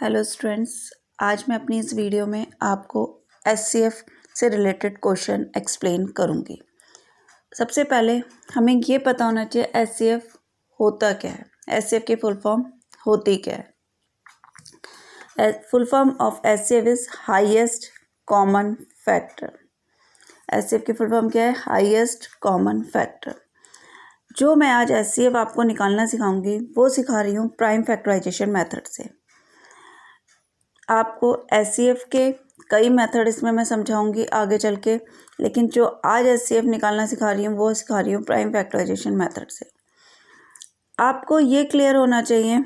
Hello students, आज मैं अपनी इस वीडियो में आपको एचसीएफ से रिलेटेड क्वेश्चन एक्सप्लेन करूंगी। सबसे पहले हमें ये पता होना चाहिए एचसीएफ होता क्या है, एचसीएफ की फुल फॉर्म होती क्या है। Full form of HCF is highest common factor. HCF की फुल फॉर्म क्या है? Highest common factor. जो मैं आज एचसीएफ आपको निकालना सिखाऊंगी वो सिखा रही हूँ प्राइम फैक्टराइजेशन मेथड से। आपको एचसीएफ के कई मेथड इसमें मैं समझाऊंगी आगे चल के, लेकिन जो आज एचसीएफ निकालना सिखा रही हूँ वो सिखा रही हूँ प्राइम फैक्टराइजेशन मेथड से। आपको ये क्लियर होना चाहिए,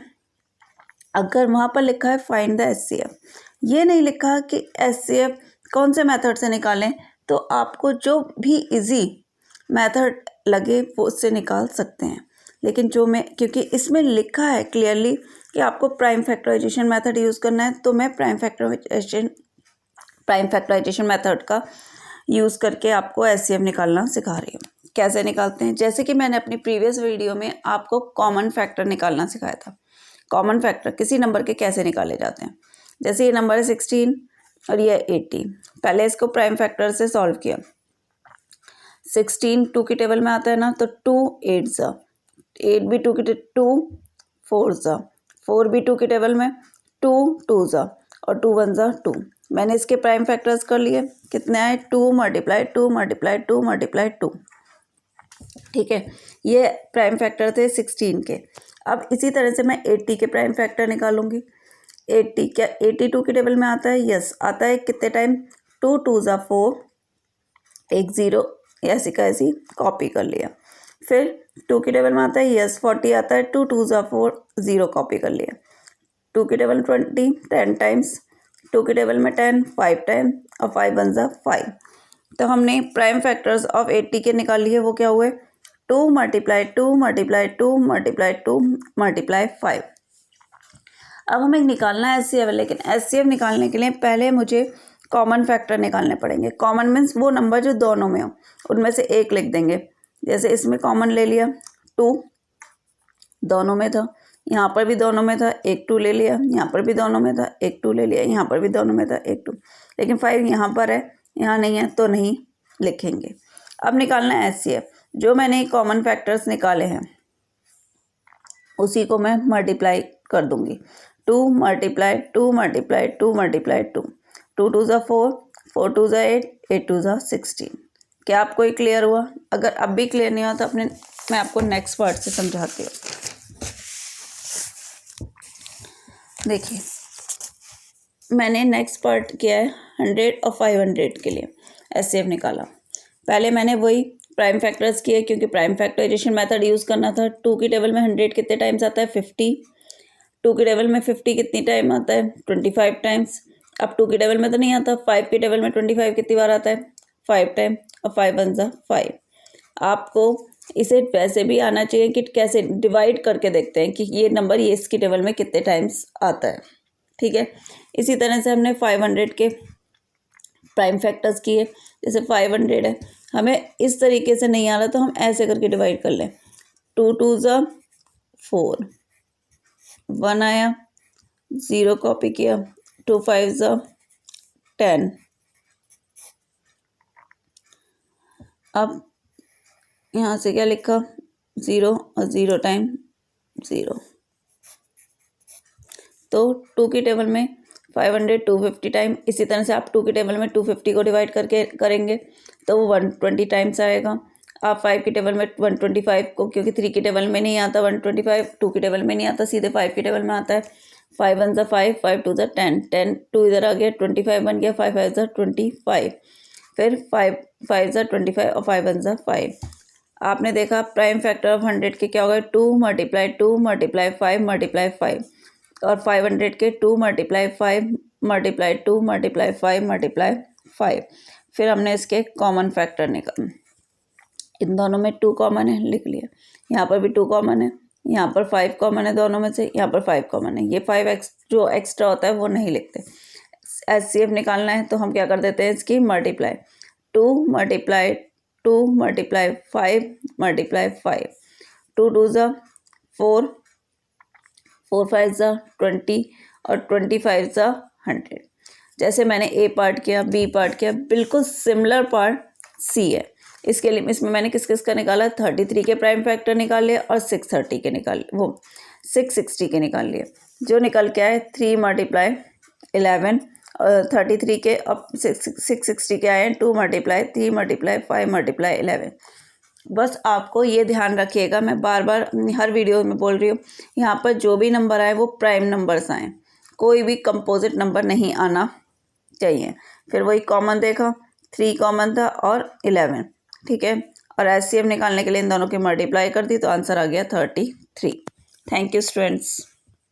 अगर वहाँ पर लिखा है फाइंड द एचसीएफ, ये नहीं लिखा कि एचसीएफ कौन से मेथड से निकालें, तो आपको जो भी इजी मेथड लगे वो उससे निकाल सकते हैं। लेकिन जो मैं, क्योंकि इसमें लिखा है क्लियरली कि आपको प्राइम फैक्टराइजेशन मेथड यूज़ करना है, तो मैं प्राइम फैक्टराइजेशन मेथड का यूज़ करके आपको एचसीएफ निकालना सिखा रही हूँ। कैसे निकालते हैं? जैसे कि मैंने अपनी प्रीवियस वीडियो में आपको कॉमन फैक्टर निकालना सिखाया था। कॉमन फैक्टर किसी नंबर के कैसे निकाले जाते हैं। जैसे ये नंबर है 16 और ये 80। पहले इसको प्राइम फैक्टर से सॉल्व किया। 16 2 की टेबल में आता है ना, तो 2 8 ज़ा, 8 भी 2 की 2 4 ज़ा, 4 भी 2 की टेबल में, 2 2 ज़ा और 2 1 ज़ा 2। मैंने इसके प्राइम फैक्टर्स कर लिए। कितने आए? 2 मल्टीप्लाई 2 मल्टीप्लाई 2 मल्टीप्लाई 2। ठीक है, ये प्राइम फैक्टर थे 16 के। अब इसी तरह से मैं 80 के प्राइम फैक्टर निकालूंगी। 80 क्या 82 की टेबल में आता है? यस आता है। कितने टाइम? 2 2 ज़ा 4, एक 0 ऐसी का ऐसी कॉपी कर लिया। फिर 2 की टेबल में आता है? यस 40 आता है। 2 2 ज़ा 4, 0 कॉपी कर लिया। 2 की टेबल 20, 10 टाइम्स। 2 की टेबल में 10 5 टाइम और 5 1 ज़ा 5। तो हमने प्राइम फैक्टर्स ऑफ 80 के निकाल लिए। वो क्या हुए? 2 मल्टीप्लाई 2 मल्टीप्लाई 2 मल्टीप्लाई 2 मल्टीप्लाई 5। अब हमें निकालना है एचसीएफ, लेकिन एचसीएफ निकालने के लिए पहले मुझे कॉमन फैक्टर निकालने पड़ेंगे। कॉमन मीन्स वो नंबर जो दोनों में हो, उनमें से एक लिख देंगे। जैसे इसमें कॉमन ले लिया, 2 दोनों में था, यहाँ पर भी दोनों में था, एक 2 ले लिया, यहाँ पर भी दोनों में था, एक 2 ले लिया, यहाँ पर भी दोनों में था, एक 2। लेकिन 5 यहाँ पर है, यहाँ नहीं है, तो नहीं लिखेंगे। अब निकालना है एचसीएफ। जो मैंने कॉमन फैक्टर्स निकाले हैं उसी को मैं मल्टीप्लाई कर दूंगी। 2 मल्टीप्लाई 2 मल्टीप्लाई 2 मल्टीप्लाई 2, 2 2 ज़ा 4, 4 2 ज़ा 8, 8 2 ज़ा 16। क्या आपको ये क्लियर हुआ? अगर अब भी क्लियर नहीं हुआ तो मैं आपको नेक्स्ट पार्ट से समझाती हूँ। देखिए, मैंने नेक्स्ट पार्ट किया है 100 और 500 के लिए एचसीएफ निकाला। पहले मैंने वही प्राइम फैक्टर्स किए, क्योंकि प्राइम फैक्टराइजेशन मेथड यूज़ करना था। 2 की टेबल में 100 कितने टाइम्स आता है? 50। 2 की टेबल में 50 कितनी टाइम आता है? 25 टाइम्स। अब 2 की टेबल में तो नहीं आता। 5 की टेबल में 25 कितनी बार आता है? 5 टाइम और 5 1 ज़ा 5। आपको इसे वैसे भी आना चाहिए कि कैसे डिवाइड करके देखते हैं कि ये नंबर ये इसकी टेबल में कितने टाइम्स आता है। ठीक है, इसी तरह से हमने 500 के प्राइम फैक्टर्स किए। जैसे 500 है, हमें इस तरीके से नहीं आ रहा तो हम ऐसे करके डिवाइड कर लें। 2 2 ज़ा 4, 1 आया, 0 कॉपी किया, 2 5 ज़ा 10। अब यहाँ से क्या लिखा? 0 और 0 टाइम 0। तो 2 की टेबल में 500 250 टाइम। इसी तरह से आप 2 की टेबल में 250 को डिवाइड करके करेंगे तो वो 120 टाइम्स आएगा। आप 5 की टेबल में 125 को, क्योंकि 3 की टेबल में नहीं आता 125, 2 की टेबल में नहीं आता, सीधे 5 की टेबल में आता है। 5 1 ज़ा 5, 5 2 ज़ा 10, 10 2 इधर आ गया, 25 बन गया, 5 5 ज़ा 25। फिर 5 5 ज़ा 25 और 5 1 ज़ा 5। आपने देखा प्राइम फैक्टर ऑफ 100 के क्या होगा? 2 मल्टीप्लाई 2 मल्टीप्लाई 5 मल्टीप्लाई 5। और 500 के 2 मल्टीप्लाई 5 मल्टीप्लाई 2 मल्टीप्लाई 5 मल्टीप्लाई 5। फिर हमने इसके कॉमन फैक्टर निकाल, इन दोनों में 2 कॉमन है, लिख लिया। यहाँ पर भी 2 कॉमन है, यहाँ पर 5 कॉमन है दोनों में से, यहाँ पर 5 कॉमन है। ये 5 जो एक्स्ट्रा होता है वो नहीं लिखते। एचसीएफ निकालना है तो हम क्या कर देते हैं? इसकी मल्टीप्लाई 2 मल्टीप्लाई 2 मल्टीप्लाई 5 मल्टीप्लाई 5। 2 2 ज़ा 4, 4 5 ज़ा 20 और 25 ज़ा 100। जैसे मैंने ए पार्ट किया, बी पार्ट किया, बिल्कुल सिमिलर पार्ट सी है। इसके लिए इसमें मैंने किस किस का निकाला, 33 के प्राइम फैक्टर निकाल लिए और 630 के निकाल लिए, वो 660 के निकाल लिए। जो निकल के आए 3 × 11 और 33 के, अब 660 के आए हैं 2 × 3 × 5 × 11। बस आपको ये ध्यान रखिएगा, मैं बार बार हर वीडियो में बोल रही हूँ, यहाँ पर जो भी नंबर आए वो प्राइम नंबर्स आएँ, कोई भी कंपोजिट नंबर नहीं आना चाहिए। फिर वही कॉमन देखा, 3 कॉमन था और 11, ठीक है। और एचसीएफ निकालने के लिए इन दोनों की मल्टीप्लाई कर दी तो आंसर आ गया 33। Thank you students.